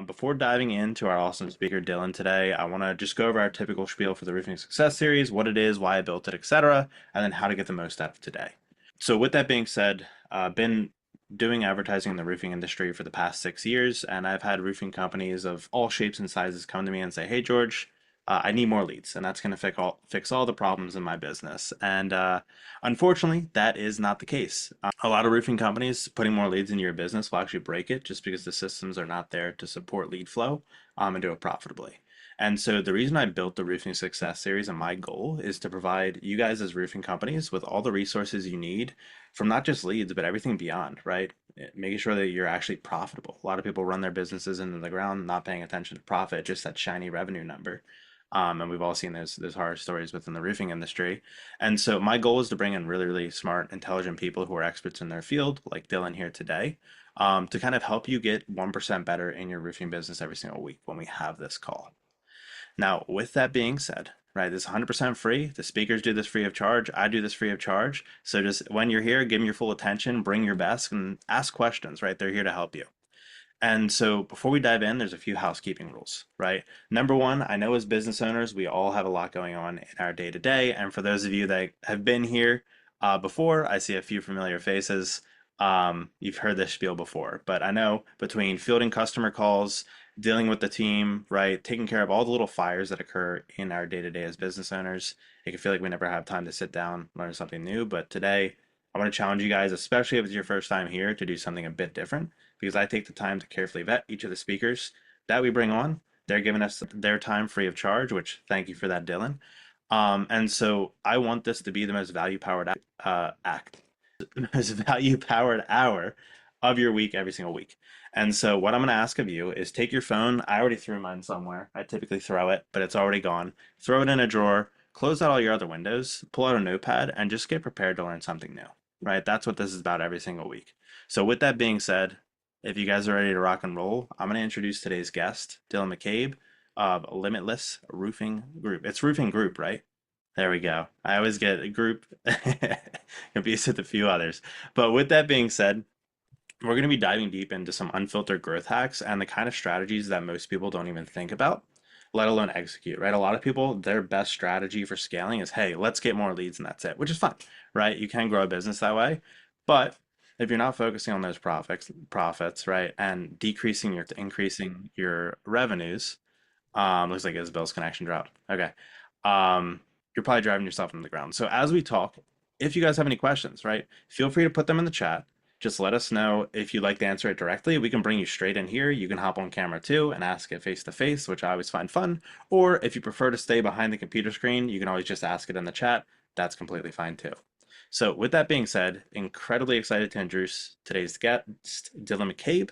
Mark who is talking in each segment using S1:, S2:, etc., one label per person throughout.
S1: Before diving into our awesome speaker, Dylan, today, I want to just go over our typical spiel for the Roofing Success Series, what it is, why I built it, etc., and then how to get the most out of today. So, with that being said, I've been doing advertising in the roofing industry for the past 6 years, and I've had roofing companies of all shapes and sizes come to me and say, "Hey, George, I need more leads, and that's going to fix all the problems in my business." And unfortunately, that is not the case. A lot of roofing companies putting more leads into your business will actually break it just because the systems are not there to support lead flow and do it profitably. And so the reason I built the Roofing Success Series and my goal is to provide you guys as roofing companies with all the resources you need from not just leads, but everything beyond, right? Making sure that you're actually profitable. A lot of people run their businesses into the ground, not paying attention to profit, just that shiny revenue number. And we've all seen those horror stories within the roofing industry. And so my goal is to bring in really, really smart, intelligent people who are experts in their field, like Dylan here today, to kind of help you get 1% better in your roofing business every single week when we have this call. Now, with that being said, right, this is 100% free. The speakers do this free of charge. I do this free of charge. So just when you're here, give them your full attention, bring your best, and ask questions, right? They're here to help you. And so before we dive in, there's a few housekeeping rules, right? Number one, I know as business owners, we all have a lot going on in our day to day. And for those of you that have been here before, I see a few familiar faces. You've heard this spiel before, but I know between fielding customer calls, dealing with the team, right, taking care of all the little fires that occur in our day to day as business owners, it can feel like we never have time to sit down, learn something new. But today, I want to challenge you guys, especially if it's your first time here, to do something a bit different because I take the time to carefully vet each of the speakers that we bring on. They're giving us their time free of charge, which thank you for that, Dylan. And so I want this to be the most value powered the most value powered hour of your week every single week. And so what I'm going to ask of you is take your phone. I already threw mine somewhere. I typically throw it, but it's already gone. Throw it in a drawer, close out all your other windows, pull out a notepad, and just get prepared to learn something new, right? That's what this is about every single week. So with that being said, if you guys are ready to rock and roll, I'm going to introduce today's guest, Dylan McCabe of Limitless Roofing Group. It's Roofing Group, right? There we go. I always get a group confused with a few others. But with that being said, we're going to be diving deep into some unfiltered growth hacks and the kind of strategies that most people don't even think about, let alone execute, right? A lot of people, their best strategy for scaling is, hey, let's get more leads and that's it, which is fine, right? You can grow a business that way. But if you're not focusing on those profits, right, and decreasing your to increasing your revenues, looks like Isabel's connection dropped. Okay. Um, you're probably driving yourself into the ground. So as we talk, if you guys have any questions, right, feel free to put them in the chat. Just let us know if you'd like to answer it directly. We can bring you straight in here. You can hop on camera too and ask it face to face, which I always find fun. Or if you prefer to stay behind the computer screen, you can always just ask it in the chat. That's completely fine too. So with that being said, incredibly excited to introduce today's guest, Dylan McCabe.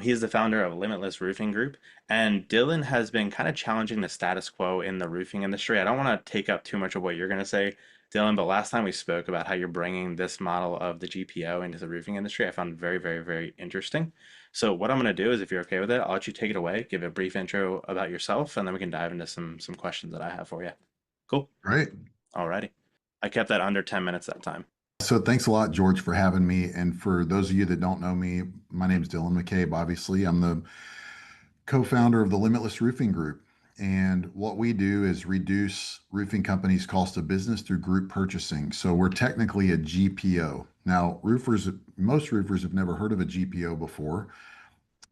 S1: He is the founder of Limitless Roofing Group, and Dylan has been kind of challenging the status quo in the roofing industry. I don't want to take up too much of what you're going to say, Dylan, but last time we spoke about how you're bringing this model of the GPO into the roofing industry, I found very, very, very interesting. So what I'm going to do is, if you're okay with it, I'll let you take it away, give a brief intro about yourself, and then we can dive into some questions that I have for you. Cool.
S2: Great.
S1: Alrighty. I kept that under 10 minutes that time.
S2: So thanks a lot, George, for having me. And for those of you that don't know me, my name is Dylan McCabe. Obviously, I'm the co-founder of the Limitless Roofing Group. And what we do is reduce roofing companies' cost of business through group purchasing. So we're technically a GPO. Now, most roofers have never heard of a GPO before,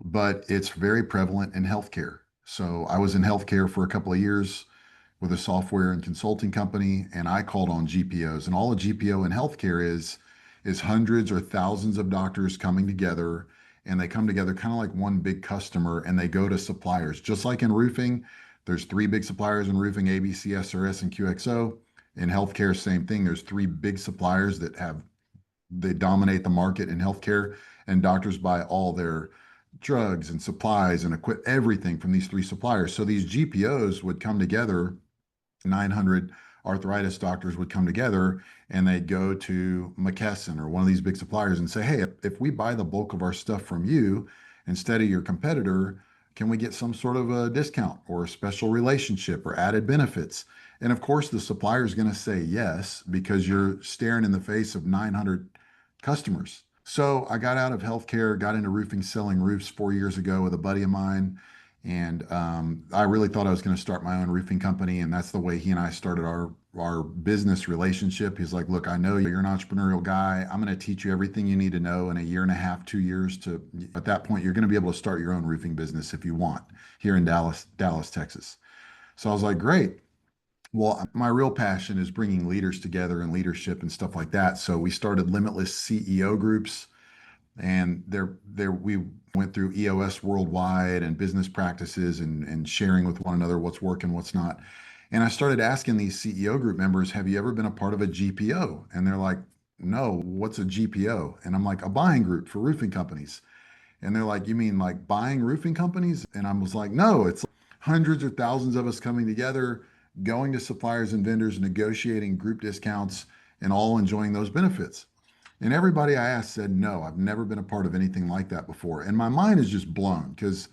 S2: but it's very prevalent in healthcare. So I was in healthcare for a couple of years with a software and consulting company, and I called on GPOs. And all a GPO in healthcare is hundreds or thousands of doctors coming together, and they come together kind of like one big customer, and they go to suppliers. Just like in roofing, there's three big suppliers in roofing: ABC, SRS, and QXO. In healthcare, same thing. There's three big suppliers they dominate the market in healthcare, and doctors buy all their drugs and supplies and equip everything from these three suppliers. So these GPOs would come together. 900 arthritis doctors would come together, and they'd go to McKesson or one of these big suppliers and say, hey, if we buy the bulk of our stuff from you instead of your competitor, can we get some sort of a discount or a special relationship or added benefits? And of course, the supplier is going to say yes, because you're staring in the face of 900 customers. So I got out of healthcare, got into roofing, selling roofs 4 years ago with a buddy of mine. And I really thought I was going to start my own roofing company. And that's the way he and I started our business relationship. He's like, look, I know you're an entrepreneurial guy. I'm going to teach you everything you need to know in a year and a half, 2 years to, at that point, you're going to be able to start your own roofing business if you want here in Dallas, Texas. So I was like, great. Well, my real passion is bringing leaders together and leadership and stuff like that. So we started Limitless CEO groups, and there we went through EOS worldwide and business practices and sharing with one another what's working, what's not. And I started asking these CEO group members, have you ever been a part of a GPO? And they're like, no, what's a GPO? And I'm like, a buying group for roofing companies. And they're like, you mean like buying roofing companies? And I was like, no, it's hundreds or thousands of us coming together, going to suppliers and vendors, negotiating group discounts, and all enjoying those benefits. And everybody I asked said, no, I've never been a part of anything like that before. And my mind is just blown because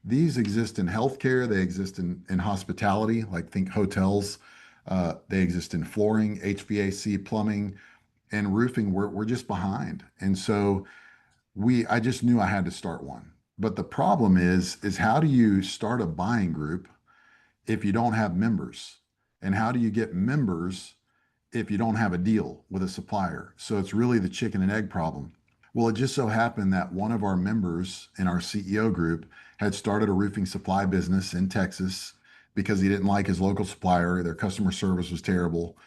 S2: these exist in healthcare, they exist in hospitality, like think hotels, they exist in flooring, HVAC, plumbing, and roofing. We're just behind. And so I just knew I had to start one. But the problem is how do you start a buying group if you don't have members? And how do you get members if you don't have a deal with a supplier? So it's really the chicken and egg problem. Well, it just so happened that one of our members in our CEO group had started a roofing supply business in Texas because he didn't like his local supplier. Their customer service was terrible.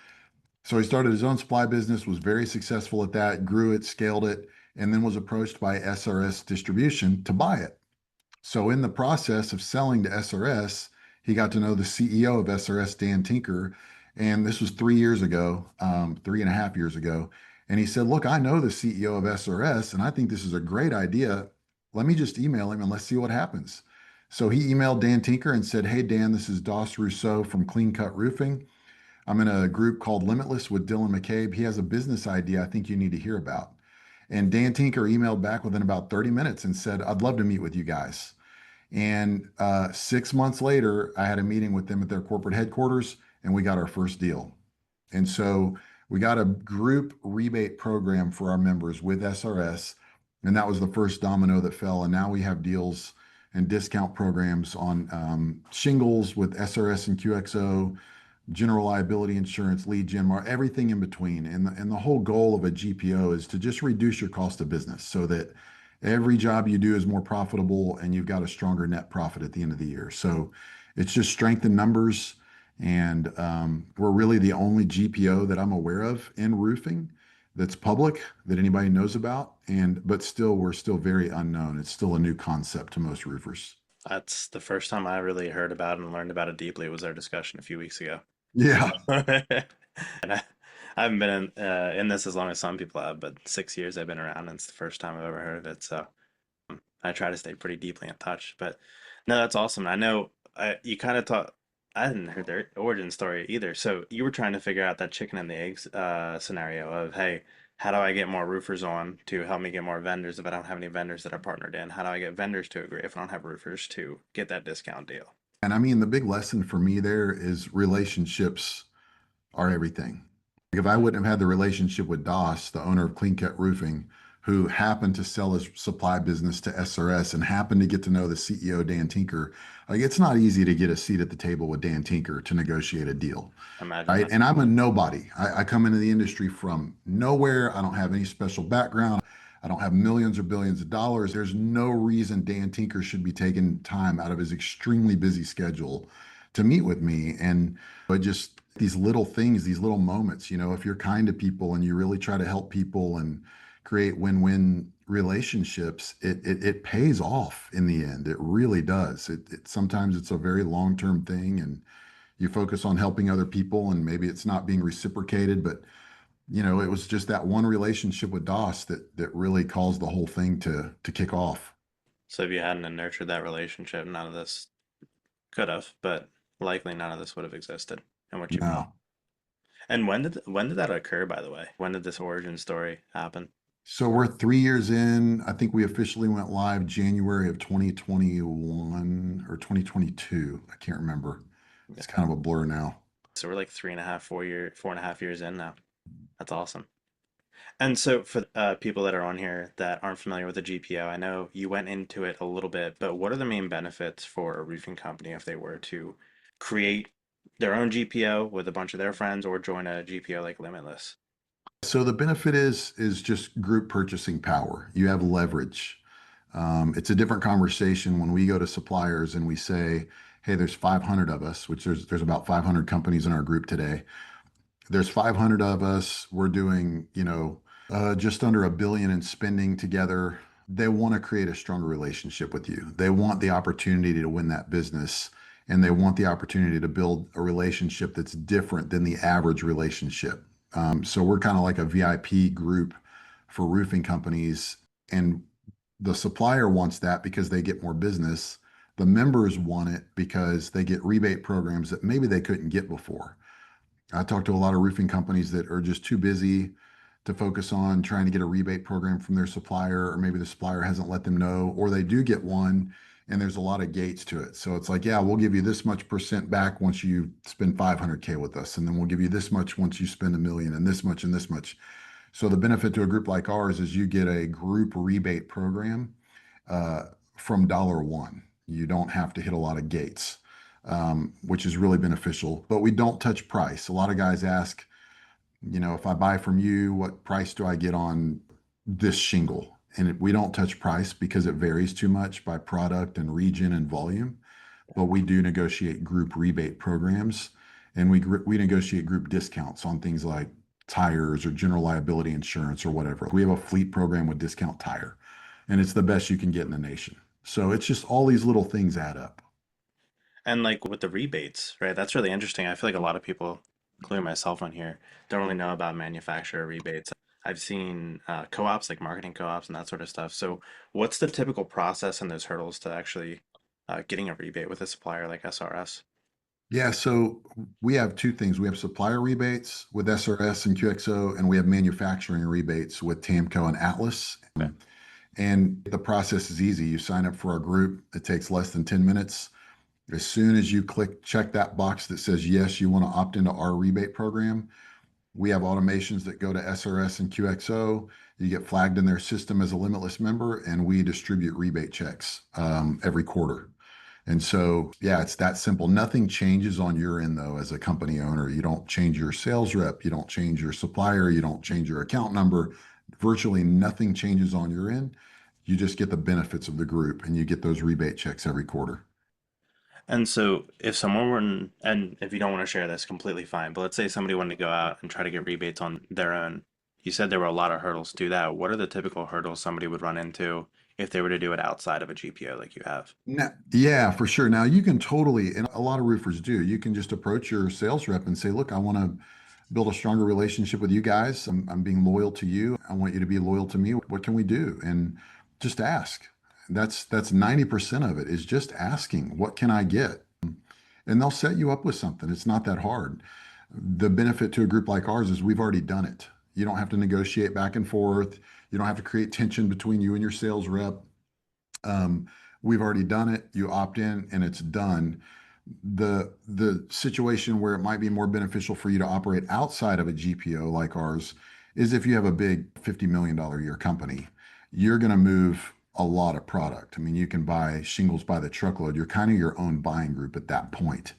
S2: So he started his own supply business, was very successful at that, grew it, scaled it, and then was approached by SRS Distribution to buy it. So in the process of selling to SRS, he got to know the CEO of SRS, Dan Tinker, and this was 3 years ago, 3.5 years ago. And he said, "Look, I know the CEO of SRS, and I think this is a great idea. Let me just email him and let's see what happens." So he emailed Dan Tinker and said, "Hey Dan, this is Dos Rousseau from Clean Cut Roofing. I'm in a group called Limitless with Dylan McCabe. He has a business idea I think you need to hear about." And Dan Tinker emailed back within about 30 minutes and said, "I'd love to meet with you guys." And 6 months later, I had a meeting with them at their corporate headquarters, and we got our first deal. And so we got a group rebate program for our members with SRS, and that was the first domino that fell. And now we have deals and discount programs on shingles with SRS and QXO, general liability insurance, lead gen, everything in between. And the whole goal of a GPO is to just reduce your cost of business so that every job you do is more profitable and you've got a stronger net profit at the end of the year. So it's just strength in numbers. And we're really the only GPO that I'm aware of in roofing that's public that anybody knows about. But still, we're still very unknown. It's still a new concept to most roofers.
S1: That's the first time I really heard about and learned about it deeply was our discussion a few weeks ago.
S2: Yeah.
S1: And I haven't been in this as long as some people have, but 6 years I've been around, and it's the first time I've ever heard of it. So I try to stay pretty deeply in touch. But no, that's awesome. I know you kind of thought I hadn't heard their origin story either. So you were trying to figure out that chicken and the eggs scenario of, hey, how do I get more roofers on to help me get more vendors if I don't have any vendors that are partnered in? How do I get vendors to agree if I don't have roofers to get that discount deal?
S2: And I mean, the big lesson for me there is relationships are everything. Like if I wouldn't have had the relationship with Doss, the owner of Clean Cut Roofing, who happened to sell his supply business to SRS and happened to get to know the CEO, Dan Tinker, like it's not easy to get a seat at the table with Dan Tinker to negotiate a deal.
S1: Imagine
S2: Right.
S1: that.
S2: And I'm a nobody. I come into the industry from nowhere. I don't have any special background. I don't have millions or billions of dollars. There's no reason Dan Tinker should be taking time out of his extremely busy schedule to meet with me. And but just these little things, these little moments, if you're kind to people and you really try to help people and create win-win relationships, it pays off in the end. It really does. Sometimes it's a very long-term thing, and you focus on helping other people, and maybe it's not being reciprocated, but it was just that one relationship with Doss that really caused the whole thing to kick off.
S1: So if you hadn't nurtured that relationship, none of this could have, but likely none of this would have existed and what you've built.
S2: No.
S1: And when did that occur, by the way? When did this origin story happen?
S2: So we're 3 years in. I think we officially went live January of 2021 or 2022. I can't remember.
S1: Okay.
S2: It's kind of a blur now.
S1: So we're like 3.5, 4 4.5 years in now. That's awesome. And so for people that are on here that aren't familiar with the GPO, I know you went into it a little bit, but what are the main benefits for a roofing company if they were to create their own GPO with a bunch of their friends or join a GPO like Limitless?
S2: So the benefit is just group purchasing power. You have leverage. It's a different conversation when we go to suppliers and we say, "Hey, there's 500 of us," which there's about 500 companies in our group today. There's 500 of us. We're doing, just under $1 billion in spending together. They want to create a stronger relationship with you. They want the opportunity to win that business, and they want the opportunity to build a relationship that's different than the average relationship. So we're kind of like a VIP group for roofing companies, and the supplier wants that because they get more business. The members want it because they get rebate programs that maybe they couldn't get before. I talk to a lot of roofing companies that are just too busy to focus on trying to get a rebate program from their supplier, or maybe the supplier hasn't let them know, or they do get one and there's a lot of gates to it. So it's like, yeah, we'll give you this much percent back once you spend 500K with us. And then we'll give you this much once you spend 1 million, and this much and this much. So the benefit to a group like ours is you get a group rebate program uh, from dollar one. You don't have to hit a lot of gates, which is really beneficial. But we don't touch price. A lot of guys ask, if I buy from you, what price do I get on this shingle? And we don't touch price because it varies too much by product and region and volume. But we do negotiate group rebate programs, and we negotiate group discounts on things like tires or general liability insurance or whatever. We have a fleet program with Discount Tire, and it's the best you can get in the nation. So it's just all these little things add up.
S1: And like with the rebates, right? That's really interesting. I feel like a lot of people, including myself on here, don't really know about manufacturer rebates. I've seen co-ops, like marketing co-ops and that sort of stuff. So, what's the typical process and those hurdles to actually getting a rebate with a supplier like SRS?
S2: Yeah, so we have two things. We have supplier rebates with SRS and QXO, and we have manufacturing rebates with Tamco and Atlas.
S1: Okay.
S2: And the process is easy. You sign up for our group, it takes less than 10 minutes. As soon as you check that box that says, yes, you want to opt into our rebate program, we have automations that go to SRS and QXO. You get flagged in their system as a Limitless member, and we distribute rebate checks every quarter. And so, yeah, it's that simple. Nothing changes on your end, though, as a company owner. You don't change your sales rep, you don't change your supplier, you don't change your account number. Virtually nothing changes on your end. You just get the benefits of the group, and you get those rebate checks every quarter.
S1: And so, if someone were, and if you don't want to share this, completely fine. But let's say somebody wanted to go out and try to get rebates on their own. You said there were a lot of hurdles to do that. What are the typical hurdles somebody would run into if they were to do it outside of a GPO like you have?
S2: Now, yeah, for sure. Now you can totally, and a lot of roofers do, you can just approach your sales rep and say, look, I want to build a stronger relationship with you guys. I'm being loyal to you. I want you to be loyal to me. What can we do? And just ask. That's 90% of it is just asking, what can I get? And they'll set you up with something. It's not that hard. The benefit to a group like ours is we've already done it. You don't have to negotiate back and forth. You don't have to create tension between you and your sales rep. Um, we've already done it. You opt in and it's done. The situation where it might be more beneficial for you to operate outside of a GPO like ours is if you have a big $50 million a year company, you're going to move a lot of product. I mean, you can buy shingles by the truckload. You're kind of your own buying group at that point.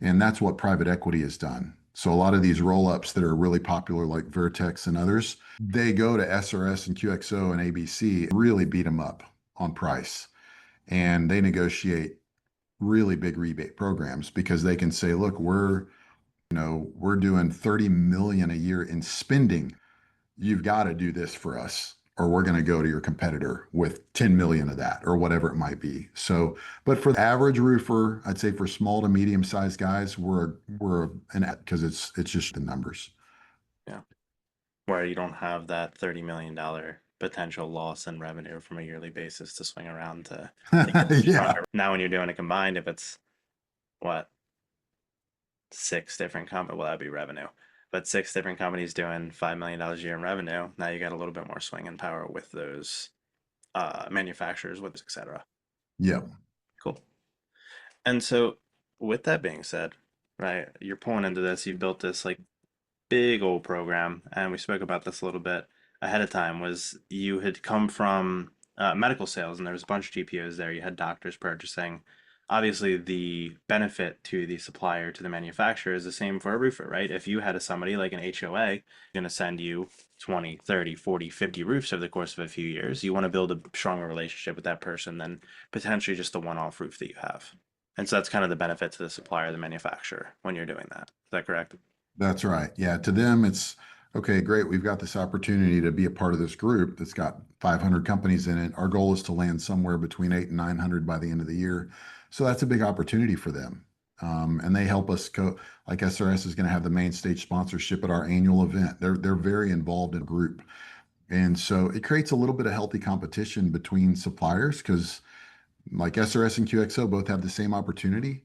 S2: And that's what private equity has done. So a lot of these roll-ups that are really popular, like Vertex and others, they go to SRS and QXO and ABC, really beat them up on price. And they negotiate really big rebate programs because they can say, look, we're doing 30 million a year in spending. You've got to do this for us, or we're going to go to your competitor with 10 million of that, or whatever it might be. So, but for the average roofer, I'd say for small to medium sized guys, we're an because it's just the numbers.
S1: Yeah. Where you don't have that $30 million potential loss in revenue from a yearly basis to swing around to get
S2: Yeah.
S1: stronger. Now, when you're doing it combined, if it's what, six different companies, well, that'd be revenue, but six different companies doing $5 million a year in revenue, now you got a little bit more swing in power with those manufacturers, with etc.
S2: Yeah.
S1: Cool. And so, with that being said, right, you're pulling into this, you've built this like big old program, and we spoke about this a little bit. ahead of time was you had come from medical sales, and there was a bunch of GPOs there. You had doctors purchasing. Obviously, the benefit to the supplier, to the manufacturer, is the same for a roofer, right? If you had somebody like an HOA going to send you 20, 30, 40, 50 roofs over the course of a few years, you want to build a stronger relationship with that person than potentially just the one-off roof that you have. And so that's kind of the benefit to the supplier, the manufacturer, when you're doing that. Is that correct?
S2: That's right. Yeah. To them, it's okay, great. We've got this opportunity to be a part of this group that's got 500 companies in it. Our goal is to land somewhere between 8 and 900 by the end of the year. So that's a big opportunity for them. And they help us go, like SRS is going to have the main stage sponsorship at our annual event. They're very involved in the group. And so it creates a little bit of healthy competition between suppliers because like SRS and QXO both have the same opportunity.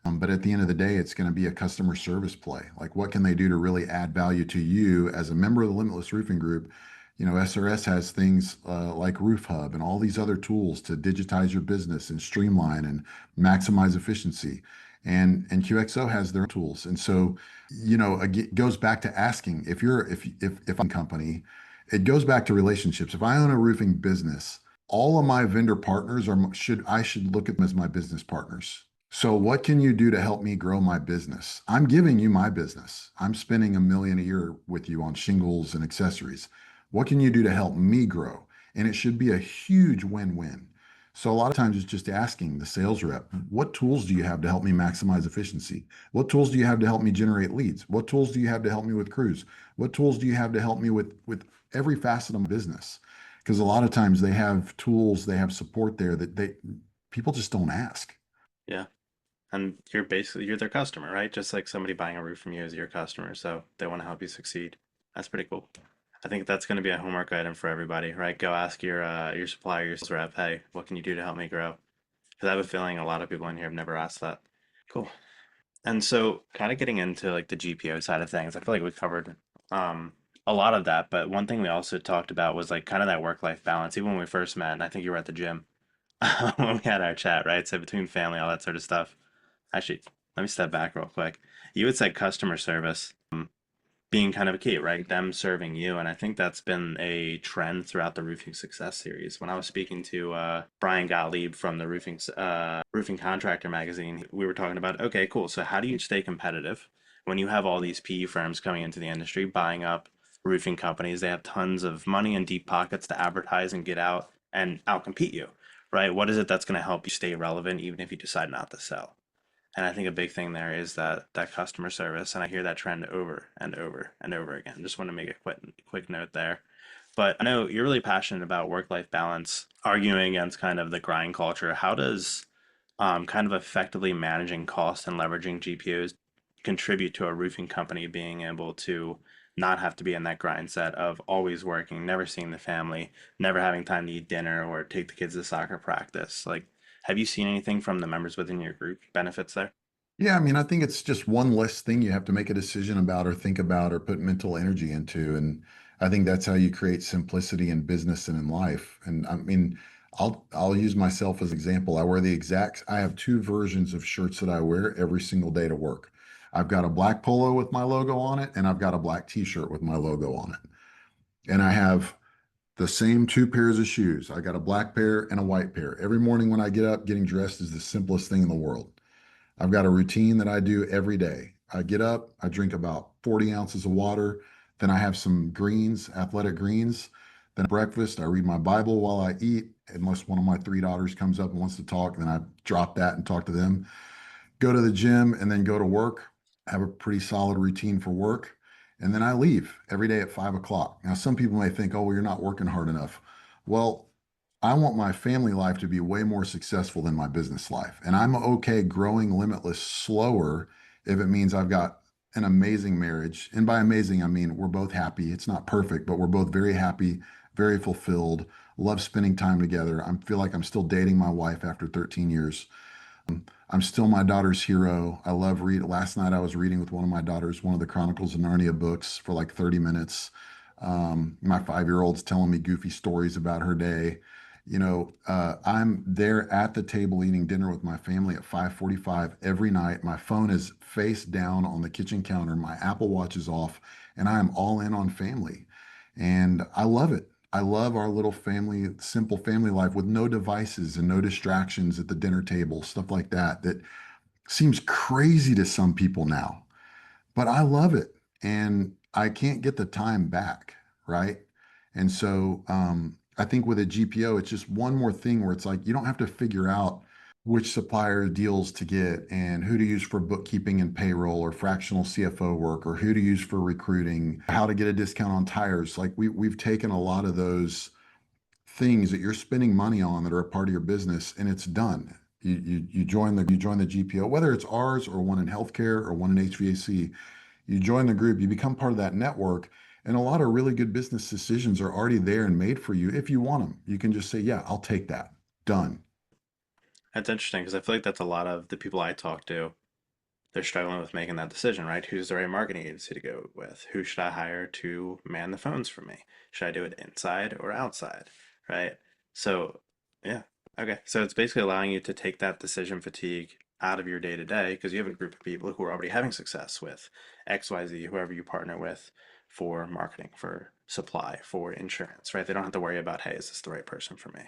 S2: But at the end of the day, it's going to be a customer service play. Like, what can they do to really add value to you as a member of the Limitless Roofing Group? You know, SRS has things like Roof Hub and all these other tools to digitize your business and streamline and maximize efficiency. And QXO has their tools. And so, you know, it goes back to asking if I'm a company, it goes back to relationships. If I own a roofing business, all of my vendor partners should look at them as my business partners. So what can you do to help me grow my business? I'm giving you my business. I'm spending 1 million a year with you on shingles and accessories. What can you do to help me grow? And it should be a huge win-win. So a lot of times it's just asking the sales rep, what tools do you have to help me maximize efficiency? What tools do you have to help me generate leads? What tools do you have to help me with crews? What tools do you have to help me with every facet of my business? Because a lot of times they have tools, they have support there that they people just don't ask.
S1: Yeah. And you're their customer, right? Just like somebody buying a roof from you is your customer, so they want to help you succeed. That's pretty cool. I think that's going to be a homework item for everybody, right? Go ask your supplier, your sales rep, hey, what can you do to help me grow? Because I have a feeling a lot of people in here have never asked that. Cool. And so, kind of getting into like the GPO side of things, I feel like we covered um, a lot of that. But one thing we also talked about was like kind of that work-life balance. Even when we first met, and I think you were at the gym when we had our chat, right? So between family, all that sort of stuff. Actually, let me step back real quick. You had said customer service being kind of a key, right? Them serving you. And I think that's been a trend throughout the Roofing Success series. When I was speaking to Brian Gottlieb from the Roofing Contractor magazine, we were talking about, okay, cool. So how do you stay competitive when you have all these PE firms coming into the industry, buying up roofing companies? They have tons of money and deep pockets to advertise and get out and outcompete you, right? What is it that's going to help you stay relevant even if you decide not to sell? And I think a big thing there is that customer service, and I hear that trend over and over and over again. Just want to make a quick note there. But I know you're really passionate about work-life balance, arguing against kind of the grind culture. How does kind of effectively managing costs and leveraging GPOs contribute to a roofing company being able to not have to be in that grind set of always working, never seeing the family, never having time to eat dinner or take the kids to soccer practice? Like, have you seen anything from the members within your group benefits there?
S2: Yeah, I mean, I think it's just one less thing you have to make a decision about or think about or put mental energy into. And I think that's how you create simplicity in business and in life. And I mean, I'll use myself as an example. I have two versions of shirts that I wear every single day to work. I've got a black polo with my logo on it, and I've got a black t-shirt with my logo on it. And I have the same two pairs of shoes. I got a black pair and a white pair. Every morning when I get up, getting dressed is the simplest thing in the world. I've got a routine that I do every day. I get up, I drink about 40 ounces of water, then I have some greens, athletic greens. Then breakfast, I read my Bible while I eat, unless one of my three daughters comes up and wants to talk, then I drop that and talk to them. Go to the gym and then go to work. Have a pretty solid routine for work. And then I leave every day at 5 o'clock. Now, some people may think, oh, well, you're not working hard enough. Well, I want my family life to be way more successful than my business life. And I'm okay growing Limitless slower if it means I've got an amazing marriage. And by amazing, I mean we're both happy. It's not perfect, but we're both very happy, very fulfilled, love spending time together. I feel like I'm still dating my wife after 13 years. I'm still my daughter's hero. I love read. Last night I was reading with one of my daughters, one of the Chronicles of Narnia books for like 30 minutes. My 5 year old's telling me goofy stories about her day. I'm there at the table eating dinner with my family at 5:45 every night. My phone is face down on the kitchen counter. My Apple Watch is off, and I am all in on family. And I love it. I love our little family, simple family life with no devices and no distractions at the dinner table, stuff like that, that seems crazy to some people now, but I love it. And I can't get the time back, right? And so I think with a GPO, it's just one more thing where it's like you don't have to figure out which supplier deals to get and who to use for bookkeeping and payroll or fractional CFO work or who to use for recruiting, how to get a discount on tires. Like we've taken a lot of those things that you're spending money on that are a part of your business and it's done. You join the GPO, whether it's ours or one in healthcare or one in HVAC. You join the group, you become part of that network, and a lot of really good business decisions are already there and made for you if you want them. You can just say, "Yeah, I'll take that." Done.
S1: That's interesting because I feel like that's a lot of the people I talk to. They're struggling with making that decision, right? Who's the right marketing agency to go with? Who should I hire to man the phones for me? Should I do it inside or outside, right? So, yeah. Okay. So it's basically allowing you to take that decision fatigue out of your day to day because you have a group of people who are already having success with XYZ, whoever you partner with for marketing, for supply, for insurance, right? They don't have to worry about, hey, is this the right person for me?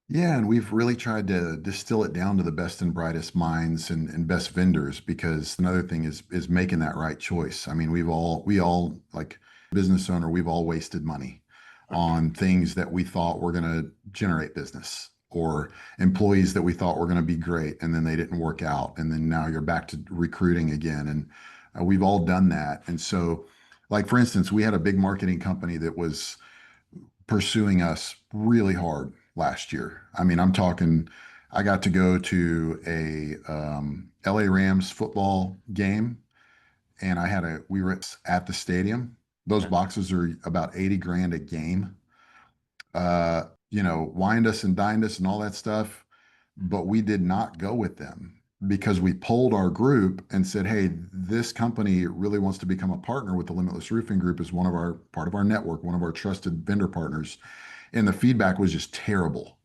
S2: Yeah, and we've really tried to distill it down to the best and brightest minds and best vendors because another thing is making that right choice. I mean, we all like business owner, we've all wasted money on things that we thought were going to generate business or employees that we thought were going to be great and then they didn't work out and then now you're back to recruiting again and we've all done that. And so like for instance, we had a big marketing company that was pursuing us really hard last year. I mean, I'm talking, I got to go to a LA Rams football game and we were at the stadium. Those
S1: Yeah,
S2: boxes are about 80 grand a game. Wined us and dined us and all that stuff. But we did not go with them because we polled our group and said, hey, this company really wants to become a partner with the Limitless Roofing Group as part of our network, one of our trusted vendor partners. And the feedback was just terrible.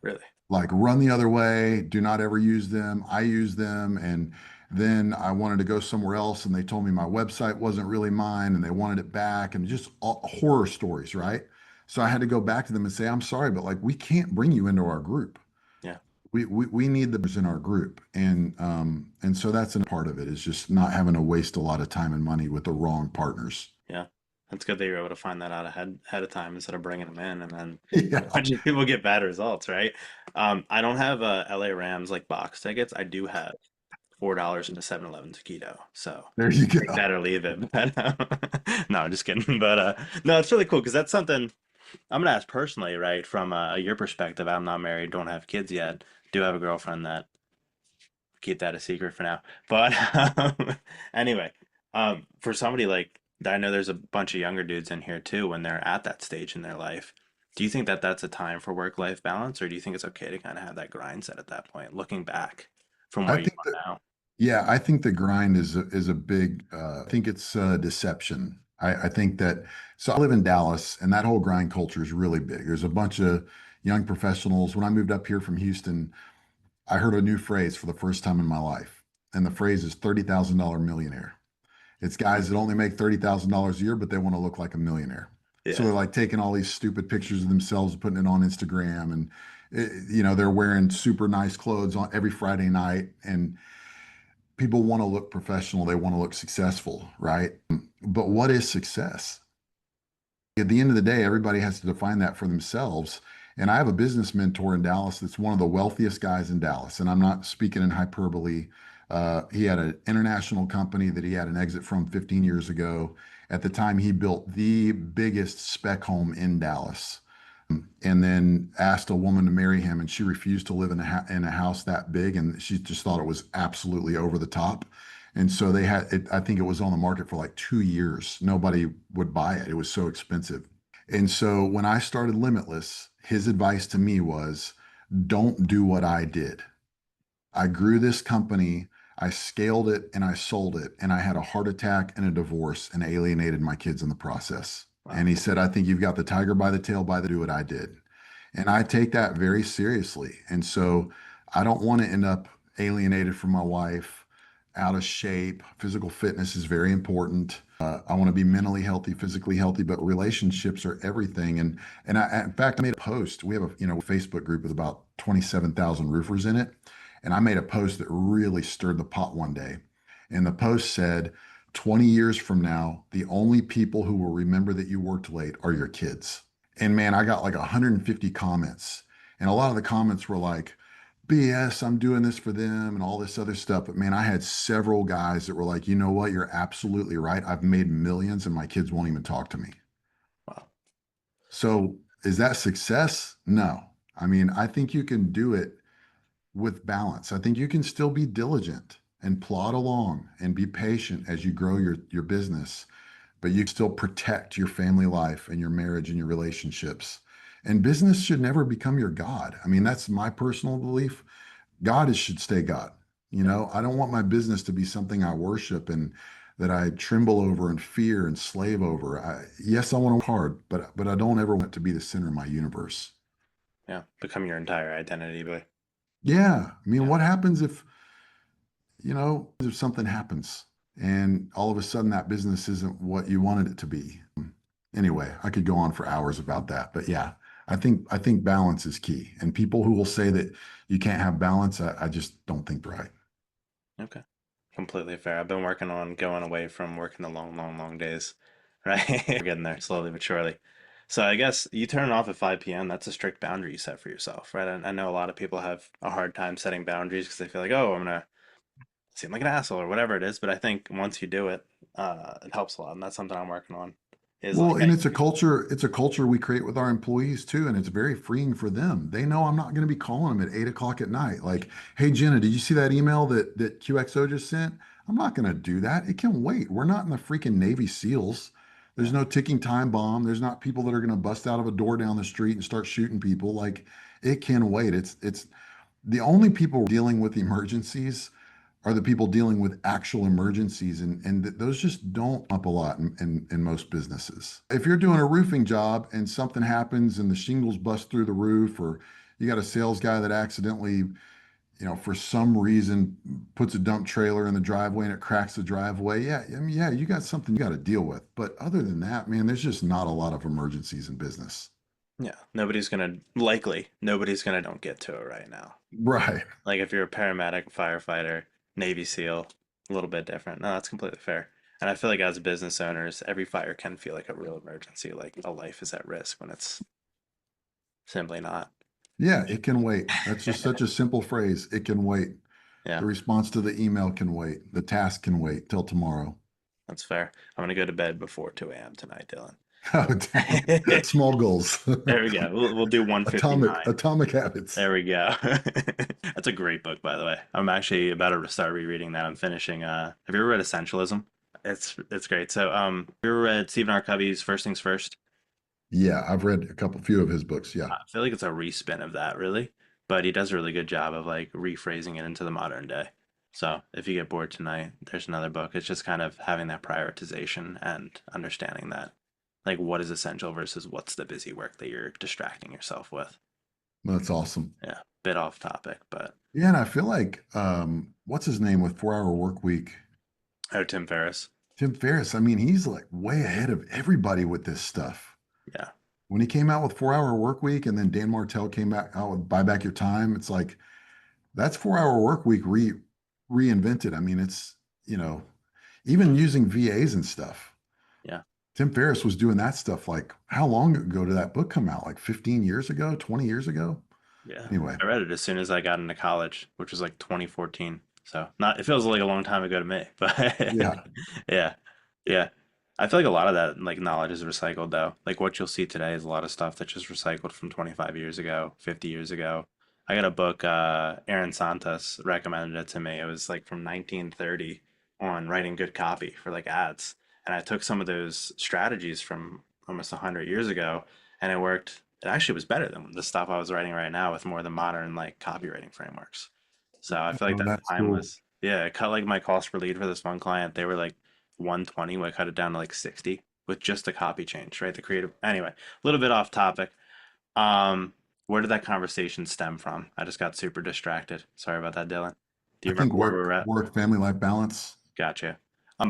S1: really.
S2: Like run the other way, do not ever use them. I use them. And then I wanted to go somewhere else and they told me my website wasn't really mine and they wanted it back and just all, horror stories, right? So I had to go back to them and say, I'm sorry, but like we can't bring you into our group.
S1: Yeah.
S2: We need them in our group. And so that's a part of it is just not having to waste a lot of time and money with the wrong partners.
S1: Yeah. That's good that you're able to find that out ahead of time instead of bringing them in and then
S2: Yeah.
S1: watching people get bad results, right? I don't have LA Rams like box tickets. I do have $4 into 7-Eleven taquito. So
S2: There you
S1: take
S2: go.
S1: that or leave it. But, no, I'm just kidding. But no, it's really cool because that's something I'm gonna ask personally, right? From your perspective, I'm not married, don't have kids yet. Do have a girlfriend that keep that a secret for now. But anyway, for somebody like I know there's a bunch of younger dudes in here too when they're at that stage in their life. Do you think that that's a time for work-life balance, or do you think it's okay to kind of have that grind set at that point, looking back from
S2: I
S1: where you
S2: think that
S1: are now?
S2: Yeah, I think the grind is a big. I think it's deception. I think that. So I live in Dallas, and that whole grind culture is really big. There's a bunch of young professionals. When I moved up here from Houston, I heard a new phrase for the first time in my life, and the phrase is $30,000 millionaire. It's guys that only make $30,000 a year, but they want to look like a millionaire. So
S1: Yeah,
S2: they're like taking all these stupid pictures of themselves, putting it on Instagram, and they're wearing super nice clothes on every Friday night, and people want to look professional, they want to look successful, right? But what is success? At the end of the day, everybody has to define that for themselves. And I have a business mentor in Dallas that's one of the wealthiest guys in Dallas. And I'm not speaking in hyperbole. He had an international company that he had an exit from 15 years ago. At the time, he built the biggest spec home in Dallas and then asked a woman to marry him, and she refused to live in a house that big, and she just thought it was absolutely over the top. And so they had it, I think it was on the market for like 2 years. Nobody would buy it. It was so expensive. And so when I started Limitless, his advice to me was, don't do what I did. I grew this company, I scaled it and I sold it, and I had a heart attack and a divorce and alienated my kids in the process. And
S1: wow,
S2: he said, I think you've got the tiger by the tail by the do what I did. And I take that very seriously. And so I don't want to end up alienated from my wife. out of shape. Physical fitness is very important. I want to be mentally healthy, physically healthy, but relationships are everything. And in fact, I made a post. We have a Facebook group with about 27,000 roofers in it, and I made a post that really stirred the pot one day. And the post said, 20 years from now, the only people who will remember that you worked late are your kids. And man, I got like 150 comments, and a lot of the comments were like, BS, I'm doing this for them and all this other stuff. But man, I had several guys that were like, you know what? You're absolutely right. I've made millions and my kids won't even talk to me.
S1: Wow.
S2: So is that success? No. I mean, I think you can do it with balance. I think you can still be diligent and plod along and be patient as you grow your business, but you still protect your family life and your marriage and your relationships. And business should never become your God. I mean, that's my personal belief. God is, should stay God.
S1: Yeah.
S2: I don't want my business to be something I worship and that I tremble over and fear and slave over. Yes, I want to work hard, but I don't ever want it to be the center of my universe.
S1: Yeah. Become your entire identity, but
S2: Yeah, I mean,
S1: yeah.
S2: what happens if something happens and all of a sudden that business isn't what you wanted it to be? Anyway, I could go on for hours about that, but yeah, I think balance is key. And people who will say that you can't have balance, I just don't think they're right.
S1: Okay. Completely fair. I've been working on going away from working the long, long, long days. Right? We're getting there slowly but surely. So I guess you turn it off at 5 p.m. That's a strict boundary you set for yourself, right? I know a lot of people have a hard time setting boundaries because they feel like, oh, I'm gonna seem like an asshole or whatever it is. But I think once you do it, it helps a lot, and that's something I'm working on. Is like,
S2: Well, and it's a culture we create with our employees too, and it's very freeing for them. They know I'm not going to be calling them at 8 o'clock at night. Like, hey Jenna, did you see that email that QXO just sent? I'm not going to do that. It can wait. We're not in the freaking Navy SEALs. There's
S1: yeah,
S2: no ticking time bomb. There's not people that are going to bust out of a door down the street and start shooting people. Like, it can wait. It's the only people dealing with emergencies are the people dealing with actual emergencies, and those just don't up a lot in most businesses. If you're doing a roofing job and something happens and the shingles bust through the roof, or you got a sales guy that accidentally, for some reason puts a dump trailer in the driveway and it cracks the driveway, yeah, I mean, yeah, you got something you got to deal with. But other than that, man, there's just not a lot of emergencies in business.
S1: yeah. Nobody's gonna don't get to it right now.
S2: Right.
S1: Like if you're a paramedic, firefighter, Navy SEAL, a little bit different. No, that's completely fair. And I feel like as business owners, every fire can feel like a real emergency, like a life is at risk when it's simply not.
S2: Yeah, it can wait. That's just such a simple phrase. It can wait.
S1: Yeah,
S2: The response to the email can wait. The task can wait till tomorrow.
S1: that's fair. I'm gonna go to bed before 2 a.m. tonight, Dylan.
S2: Oh, dang. Small goals.
S1: There we go. We'll do
S2: Atomic
S1: 159.
S2: atomic habits.
S1: There we go. That's a great book, by the way. I'm actually about to start rereading that. I'm finishing. Have you ever read Essentialism? It's great. So, have you ever read Stephen R. Covey's First Things First?
S2: Yeah, I've read few of his books. Yeah.
S1: I feel like it's a respin of that, really, but he does a really good job of like rephrasing it into the modern day. So, if you get bored tonight, there's another book. It's just kind of having that prioritization and understanding that, like, what is essential versus what's the busy work that you're distracting yourself with.
S2: That's awesome.
S1: Yeah, bit off topic, but
S2: Yeah, and I feel like what's his name with 4 Hour Work Week?
S1: oh, Tim Ferriss.
S2: Tim Ferriss. I mean, he's like way ahead of everybody with this stuff.
S1: Yeah,
S2: When he came out with 4 Hour Work Week and then Dan Martell came back out with Buy Back Your Time, it's like that's 4 Hour Work Week reinvented. I mean, it's, you know, even using VAs and stuff.
S1: yeah.
S2: Tim Ferriss was doing that stuff like how long ago did that book come out? Like 15 years ago, 20 years ago?
S1: Yeah,
S2: Anyway,
S1: I read it as soon as I got into college, which was like 2014. So not, it feels like a long time ago to me, but
S2: yeah.
S1: yeah, yeah. I feel like a lot of that like knowledge is recycled though. Like what you'll see today is a lot of stuff that's just recycled from 25 years ago, 50 years ago. I got a book, Aaron Santos recommended it to me. It was like from 1930 on writing good copy for like ads. And I took some of those strategies from almost 100 years ago and it worked. It actually was better than the stuff I was writing right now with more of the modern like copywriting frameworks. So I feel like
S2: Oh,
S1: that's
S2: that's cool.
S1: timeless. Yeah, it cut like my cost per lead for this one client. They were like 120, we cut it down to like 60 with just the copy change, right? The creative. Anyway, a little bit off topic. Um, where did that conversation stem from? I just got super distracted. Sorry about that, Dylan. Do
S2: I
S1: you
S2: think
S1: remember where we
S2: work,
S1: were at?
S2: work, family life balance.
S1: Gotcha.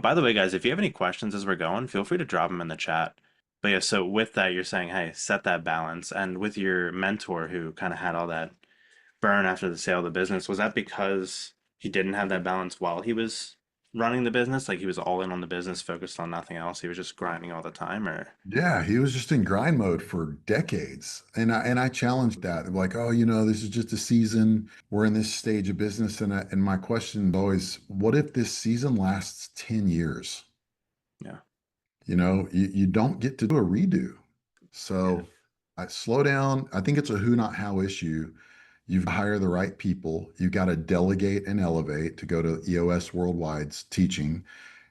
S1: By the way, guys, if you have any questions as we're going, feel free to drop them in the chat. But yeah, so with that, you're saying, hey, set that balance. And with your mentor who kind of had all that burn after the sale of the business, was that because he didn't have that balance while he was running the business? Like he was all in on the business, focused on nothing else. He was just grinding all the time, or
S2: Yeah, he was just in grind mode for decades. And I challenged that. Like, oh, this is just a season. We're in this stage of business. And my question is always, what if this season lasts 10 years?
S1: yeah,
S2: You don't get to do a redo.
S1: yeah,
S2: So I slow down. I think it's a who, not how issue. You've got to hire the right people. You got to delegate and elevate to go to EOS Worldwide's teaching.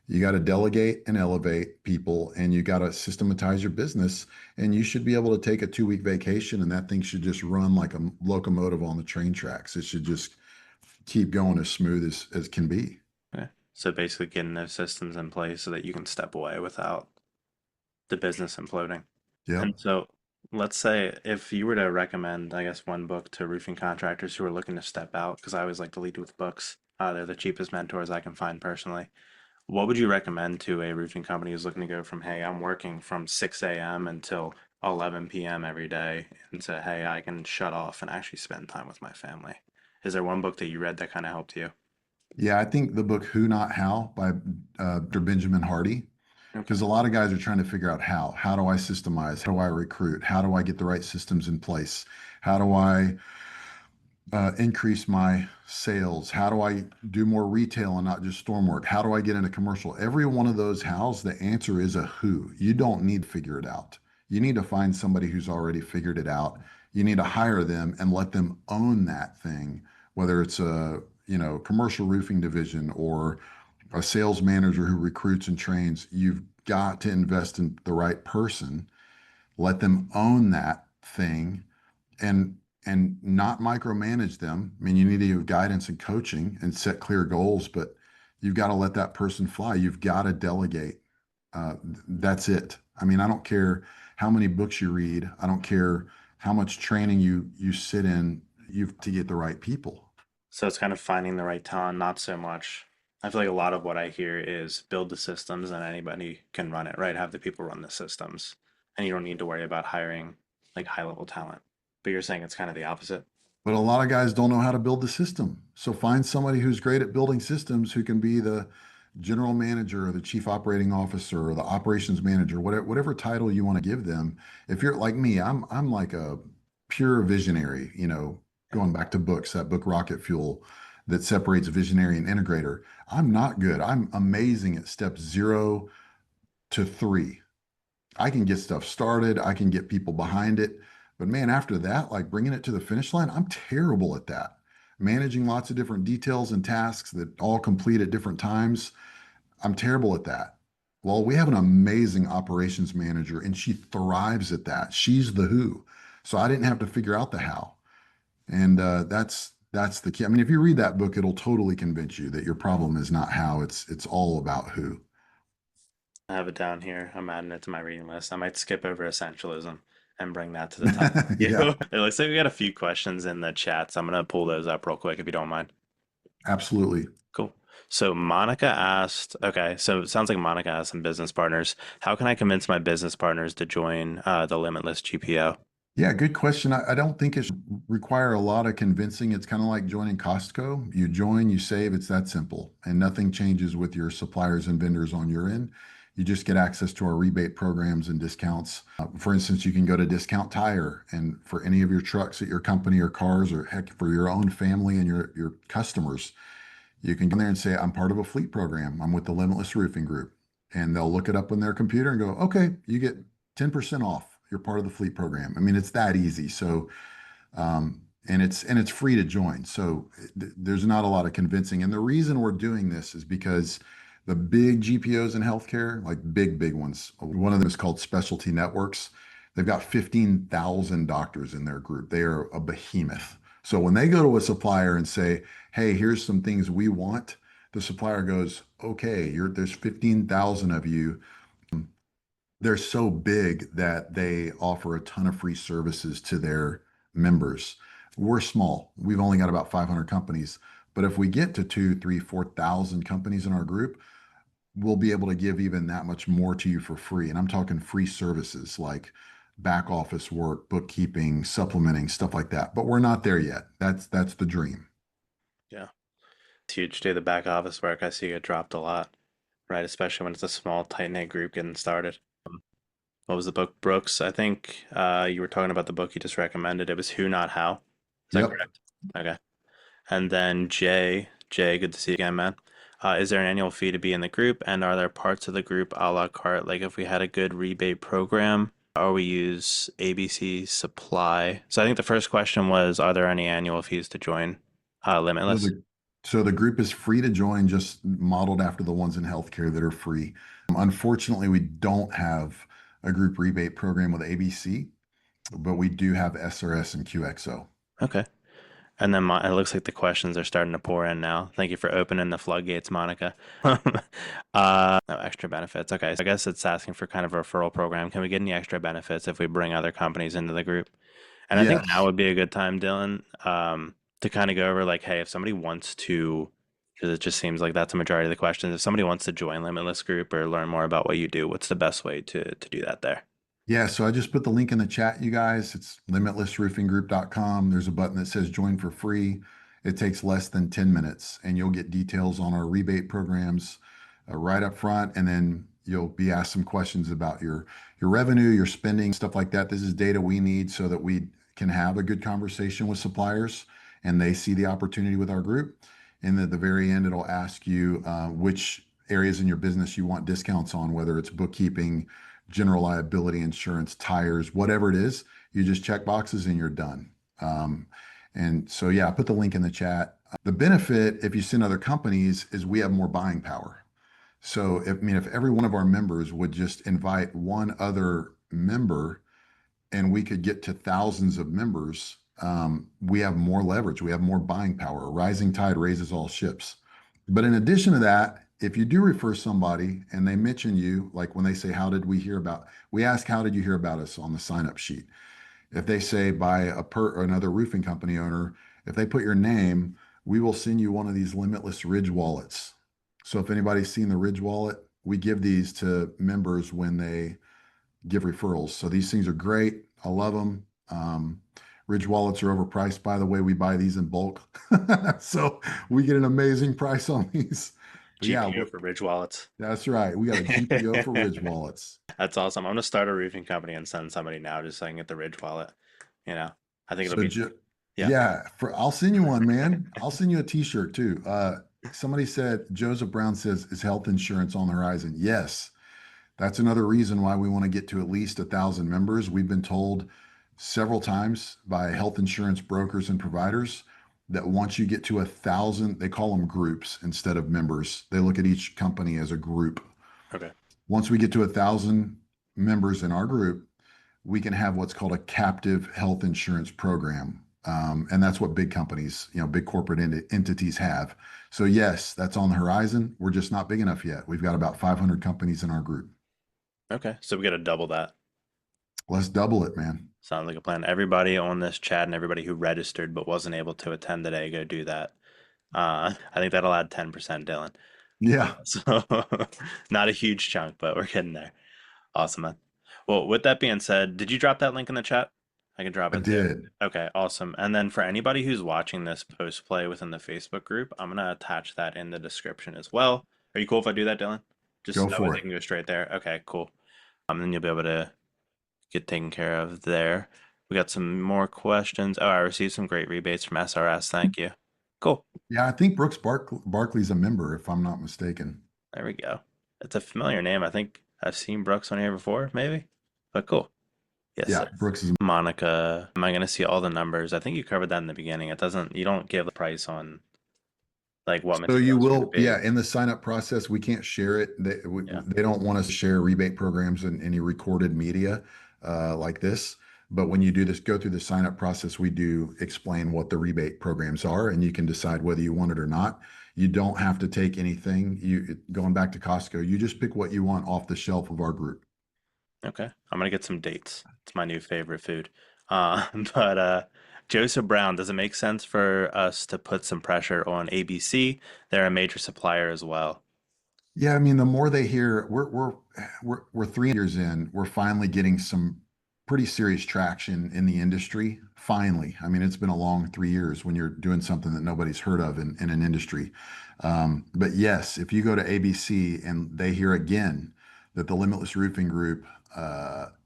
S2: You got to delegate and elevate people, and you got to systematize your business. And you should be able to take a 2-week vacation, and that thing should just run like a locomotive on the train tracks. It should just keep going as smooth as can be.
S1: yeah. So basically, getting those systems in place so that you can step away without the business imploding.
S2: Yep.
S1: And so, let's say if you were to recommend, I guess, one book to roofing contractors who are looking to step out, because I always like to lead with books. They're the cheapest mentors I can find personally. What would you recommend to a roofing company who's looking to go from, hey, I'm working from 6 a.m. until 11 p.m. every day, into, hey, I can shut off and actually spend time with my family? Is there one book that you read that kind of helped you?
S2: Yeah, I think the book Who Not How by Dr. Benjamin Hardy,
S1: Okay.
S2: because a lot of guys are trying to figure out how. How do I systemize? How do I recruit? How do I get the right systems in place? How do I increase my sales? How do I do more retail and not just storm work? How do I get into commercial? Every one of those hows, the answer is a who. You don't need to figure it out. You need to find somebody who's already figured it out. You need to hire them and let them own that thing, whether it's a commercial roofing division or a sales manager who recruits and trains. You've got to invest in the right person, let them own that thing, and not micromanage them. I mean, you need to give guidance and coaching and set clear goals, but you've got to let that person fly. You've got to delegate. That's it. I mean, I don't care how many books you read. I don't care how much training you sit in. You've to get the right people.
S1: So it's kind of finding the right talent, not so much. I feel like a lot of what I hear is build the systems and anybody can run it, right? Have the people run the systems. And you don't need to worry about hiring like high level talent. But you're saying it's kind of the opposite.
S2: But a lot of guys don't know how to build the system. So find somebody who's great at building systems who can be the general manager or the chief operating officer or the operations manager, whatever title you want to give them. If you're like me, I'm like a pure visionary, going back to books, that book Rocket Fuel that separates visionary and integrator. I'm not good. I'm amazing at steps 0 to 3. I can get stuff started, I can get people behind it. But man, after that, like bringing it to the finish line, I'm terrible at that. Managing lots of different details and tasks that all complete at different times, I'm terrible at that. Well, we have an amazing operations manager and she thrives at that. She's the who. So I didn't have to figure out the how. And that's the key. I mean, if you read that book, it'll totally convince you that your problem is not how, it's all about who.
S1: I have it down here. I'm adding it to my reading list. I might skip over essentialism and bring that to the top.
S2: Yeah,
S1: You. It looks like we got a few questions in the chat, so I'm gonna pull those up real quick if you don't mind.
S2: absolutely.
S1: Cool. So Monica asked, okay, so it sounds like Monica has some business partners. How can I convince my business partners to join the Limitless GPO?
S2: Yeah, good question. I don't think it require a lot of convincing. It's kind of like joining Costco. You join, you save, it's that simple. And nothing changes with your suppliers and vendors on your end. You just get access to our rebate programs and discounts. For instance, you can go to Discount Tire, and for any of your trucks at your company or cars, or heck, for your own family and your customers, you can go there and say, I'm part of a fleet program. I'm with the Limitless Roofing Group. And they'll look it up on their computer and go, okay, you get 10% off. You're part of the fleet program. I mean, it's that easy. So, and it's free to join. So there's not a lot of convincing. And the reason we're doing this is because the big GPOs in healthcare, like big ones, one of them is called Specialty Networks. They've got 15,000 doctors in their group. They are a behemoth. So when they go to a supplier and say, hey, here's some things we want, the supplier goes, okay, there's 15,000 of you. They're so big that they offer a ton of free services to their members. We're small. We've only got about 500 companies. But if we get to 2, 3, 4,000 companies in our group, we'll be able to give even that much more to you for free. And I'm talking free services like back office work, bookkeeping, supplementing, stuff like that. But we're not there yet. That's the dream.
S1: Yeah. It's huge too. The back office work I see get dropped a lot, right? Especially when it's a small, tight-knit group getting started. What was the book, Brooks? I think you were talking about the book you just recommended. It was Who Not How. Is that
S2: Yep.
S1: correct? Okay. And then Jay, good to see you again, man. Is there an annual fee to be in the group? And are there parts of the group a la carte? Like if we had a good rebate program, or we use ABC Supply? So I think the first question was, are there any annual fees to join
S2: So
S1: Limitless?
S2: the group is free to join, just modeled after the ones in healthcare that are free. Unfortunately, we don't have a group rebate program with ABC, but we do have SRS and QXO.
S1: Okay. And then it looks like the questions are starting to pour in now. Thank you for opening the floodgates, Monica. No extra benefits. Okay, so I guess it's asking for kind of a referral program. Can we get any extra benefits if we bring other companies into the group? And I think now
S2: Yes.
S1: would be a good time, Dylan, to kind of go over like, hey, if somebody wants to, because it just seems like that's a majority of the questions. If somebody wants to join Limitless Group or learn more about what you do, what's the best way to do that there?
S2: Yeah, so I just put the link in the chat, you guys. It's limitlessroofinggroup.com. There's a button that says join for free. It takes less than 10 minutes, and you'll get details on our rebate programs right up front. And then you'll be asked some questions about your revenue, your spending, stuff like that. This is data we need so that we can have a good conversation with suppliers and they see the opportunity with our group. And at the very end, it'll ask you which areas in your business you want discounts on, whether it's bookkeeping, general liability insurance, tires, whatever it is. You just check boxes and you're done. Um, and so, yeah, I put the link in the chat. The benefit, if you send other companies, is we have more buying power. So, if every one of our members would just invite one other member and we could get to thousands of members, we have more leverage. We have more buying power. A rising tide raises all ships. But in addition to that, if you do refer somebody and they mention you, like when they say, "How did we hear about?" We ask, "How did you hear about us?" on the sign up sheet. If they say by another roofing company owner, if they put your name, we will send you one of these Limitless Ridge wallets. So if anybody's seen the Ridge wallet, we give these to members when they give referrals. So these things are great. I love them. Ridge wallets are overpriced, by the way. We buy these in bulk. So we get an amazing price on these. But yeah,
S1: GPO for Bridge Wallets.
S2: that's right. We got a GPO for Ridge wallets.
S1: That's awesome. I'm gonna start a roofing company and send somebody now just so I can get the Ridge wallet. You know, I think it'll
S2: So
S1: be, yeah.
S2: yeah, I'll send you one, man. I'll send you a t-shirt too. Somebody said Joseph Brown says, is health insurance on the horizon? Yes. That's another reason why we want to get to at least 1,000 members. We've been told several times by health insurance brokers and providers that once you get to 1,000, they call them groups instead of members. They look at each company as a group.
S1: Okay.
S2: Once we get to 1,000 members in our group, we can have what's called a captive health insurance program. And that's what big companies, big corporate entities have. So, yes, that's on the horizon. We're just not big enough yet. We've got about 500 companies in our group.
S1: Okay. So we got to double that.
S2: Let's double it, man.
S1: Sounds like a plan. Everybody on this chat and everybody who registered but wasn't able to attend today, go do that. I think that'll add 10%, Dylan.
S2: Yeah,
S1: So not a huge chunk, but we're getting there. Awesome, man. Well, with that being said, did you drop that link in the chat? I can drop
S2: I
S1: it too.
S2: did.
S1: Okay, awesome. And then for anybody who's watching this post play within the Facebook group, I'm gonna attach that in the description as well. Are you cool if I do that, Dylan? Just
S2: Go
S1: that way
S2: for
S1: they
S2: it.
S1: can go straight there. Okay, cool. Then you'll be able to get taken care of there. We got some more questions. Oh, I received some great rebates from SRS. Thank you. Cool.
S2: Yeah, I think Brooks Barkley's a member, if I'm not mistaken.
S1: There we go. It's a familiar name. I think I've seen Brooks on here before, maybe. But cool. Yes,
S2: Yeah,
S1: sir.
S2: Brooks is.
S1: Monica, am I going to see all the numbers? I think you covered that in the beginning. You don't give the price on like what
S2: So you
S1: materials are going to
S2: will,
S1: be.
S2: yeah, in the sign up process, we can't share it.
S1: Yeah.
S2: They don't want us to share rebate programs in any recorded media like this. But when you do this, go through the sign up process, we do explain what the rebate programs are, and you can decide whether you want it or not. You don't have to take anything. Going back to Costco, you just pick what you want off the shelf of our group.
S1: Okay. I'm going to get some dates. It's my new favorite food. But Joseph Brown, does it make sense for us to put some pressure on ABC? They're a major supplier as well.
S2: Yeah, I mean, the more they hear, we're 3 years in, we're finally getting some pretty serious traction in the industry. Finally, I mean, it's been a long 3 years when you're doing something that nobody's heard of in an industry. But yes, if you go to ABC and they hear again that the Limitless Roofing Group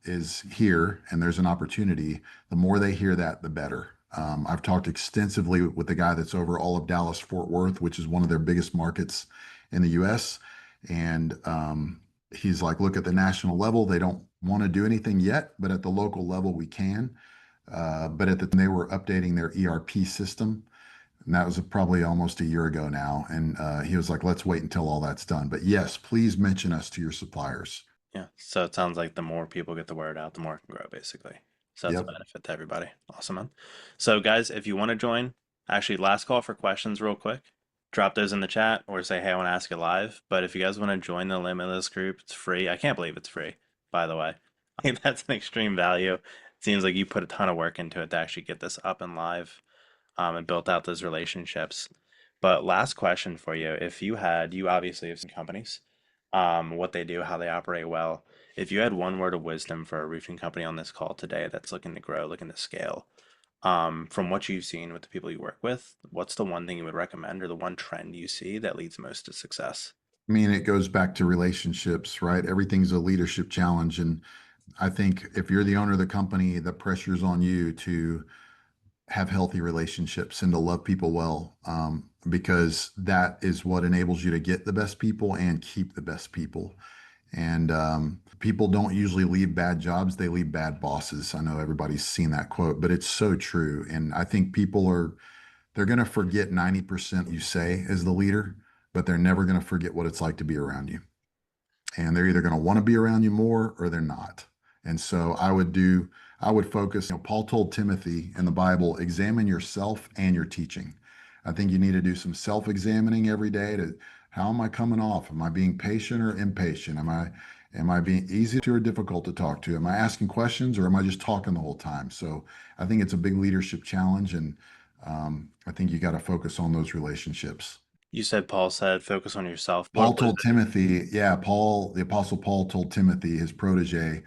S2: is here and there's an opportunity, the more they hear that, the better. I've talked extensively with the guy that's over all of Dallas Fort Worth, which is one of their biggest markets in the US. And he's like, look, at the national level, they don't want to do anything yet, but at the local level, we can. But at the time, they were updating their ERP system. And that was probably almost a year ago now. And he was like, let's wait until all that's done. But yes, please mention us to your suppliers.
S1: Yeah. So it sounds like the more people get the word out, the more it can grow, basically. So it's a
S2: Yep.
S1: benefit to everybody. Awesome, man. So, guys, if you want to join, actually, last call for questions, real quick. Drop those in the chat or say, hey, I want to ask it live. But if you guys want to join the Limitless group, it's free. I can't believe it's free, by the way. I think that's an extreme value. It seems like you put a ton of work into it to actually get this up and live, and built out those relationships. But last question for you. If you had, you obviously have some companies, what they do, how they operate well. If you had one word of wisdom for a roofing company on this call today that's looking to grow, looking to scale, from what you've seen with the people you work with, what's the one thing you would recommend or the one trend you see that leads most to success?
S2: I mean, it goes back to relationships, right? Everything's a leadership challenge. And I think if you're the owner of the company, the pressure's on you to have healthy relationships and to love people well, because that is what enables you to get the best people and keep the best people. And people don't usually leave bad jobs, they leave bad bosses. I know everybody's seen that quote, but it's so true. And I think they're going to forget 90% you say as the leader, but they're never going to forget what it's like to be around you. And they're either going to want to be around you more or they're not. And so I would focus, Paul told Timothy in the Bible, examine yourself and your teaching. I think you need to do some self-examining every day to how am I coming off? Am I being patient or impatient? Am I being easy to or difficult to talk to? Am I asking questions or am I just talking the whole time? So I think it's a big leadership challenge, and I think you got to focus on those relationships.
S1: You said Paul said focus on yourself.
S2: Paul
S1: What is
S2: told Timothy, yeah, the Apostle Paul told Timothy, his protege,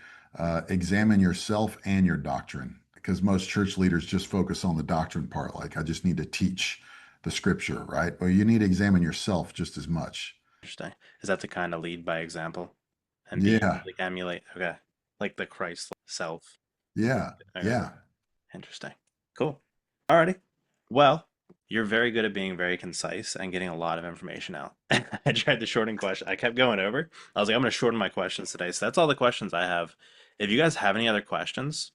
S2: examine yourself and your doctrine, because most church leaders just focus on the doctrine part. Like, I just need to teach the scripture, right? Well, you need to examine yourself just as much.
S1: interesting? Is that to kind of lead by example and be
S2: Yeah,
S1: like emulate? Okay. Like the Christ self.
S2: yeah,
S1: Okay.
S2: yeah.
S1: Interesting. Cool. Alrighty. Well, you're very good at being very concise and getting a lot of information out. I tried to shorten question. I kept going over. I was like, I'm going to shorten my questions today. So that's all the questions I have. If you guys have any other questions,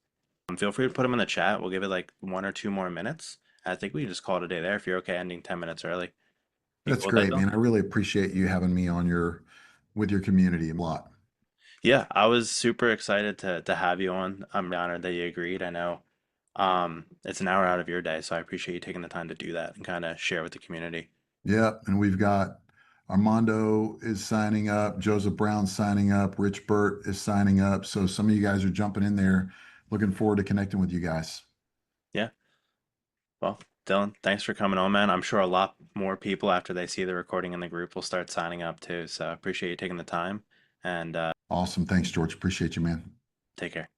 S1: feel free to put them in the chat. We'll give it like 1 or 2 more minutes. I think we can just call it a day there if you're okay ending 10 minutes early. You
S2: That's
S1: cool with that,
S2: great,
S1: Dylan?
S2: man. I really appreciate you having me on with your community a lot.
S1: Yeah, I was super excited to have you on. I'm honored that you agreed. I know it's an hour out of your day, so I appreciate you taking the time to do that and kind of share with the community.
S2: Yeah, and we've got Armando is signing up, Joseph Brown signing up, Rich Burt is signing up. So some of you guys are jumping in there. Looking forward to connecting with you guys.
S1: Yeah. Well, Dylan, thanks for coming on, man. I'm sure a lot more people after they see the recording in the group will start signing up too. So I appreciate you taking the time and
S2: Awesome. Thanks, George. Appreciate you, man.
S1: take care.